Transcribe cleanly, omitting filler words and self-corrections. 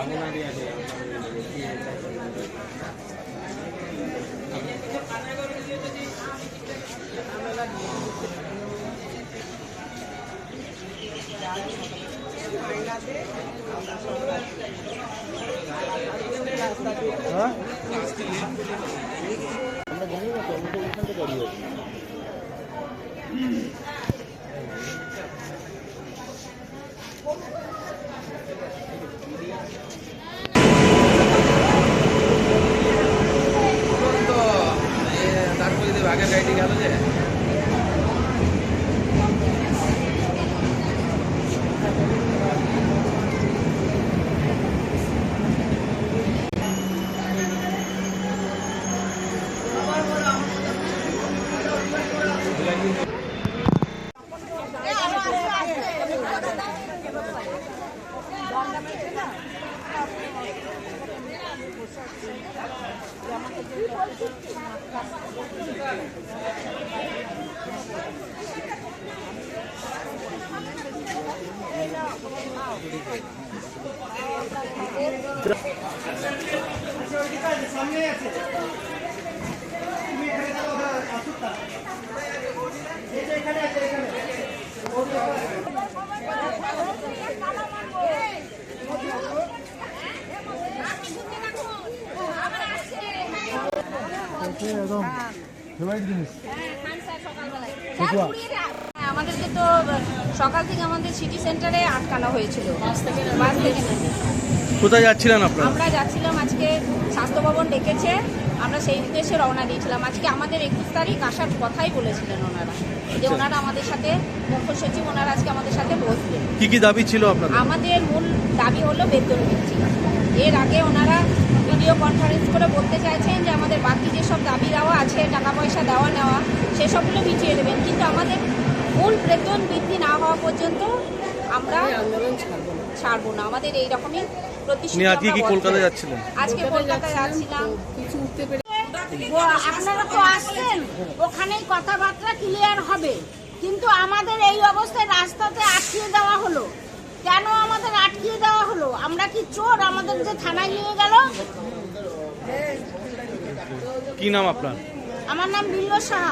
আগে গাড়ি গেল যে সামনে আছে তুমি এখানে যাও আসুক এই যে এখানে আছে এখানে একদম ফেভারিট জিনিস আমাদেরকে তো সকাল থেকে আমাদের সিটি সেন্টারে আটকানো হয়েছিল। বাস থেকে কোথায় যাচ্ছিলেন আপনারা? আমরা যাচ্ছিলাম, আজকে স্বাস্থ্য ভবন ডেকেছে, আমরা সেই উদ্দেশ্যে রওনা দিয়েছিলাম। আজকে আমাদের 21 তারিখ আসার কথাই বলেছিলেন ওনারা, যে ওনারা আমাদের সাথে, মুখ্য সচিব ওনারা আজকে আমাদের সাথে বসবেন। কি কি দাবি ছিল আপনাদের? আমাদের মূল দাবি হলো বেতন বৃদ্ধি। এর আগে ওনারা ভিডিও কনফারেন্স করে বলতে চাইছেন যে আমাদের বাকি যেসব দাবি দেওয়া আছে, টাকা পয়সা দেওয়া নেওয়া, সেসবগুলো মিটিয়ে দেবেন, কিন্তু আমাদের মূল বেতন বৃদ্ধি না হওয়া পর্যন্ত আমরা আন্দোলন ছাড়বো না। আমাদের এইরকমই প্রতিশ্রুতি। আজকে কি কলকাতা যাচ্ছিলেন? আজকে কলকাতায় যাচ্ছিলাম। আপনারা তো আসছেন, ওখানেই কথাবার্তা ক্লিয়ার হবে, কিন্তু আমাদের এই অবস্থায় রাস্তাতে আটকিয়ে দেওয়া হলো। কেন আমাদের আটকিয়ে দেওয়া হলো? আমরা কি চোর? আমাদের যে থানায় নিয়ে গেল। কি নাম আপনার? আমার নাম বিল্লো সাহা।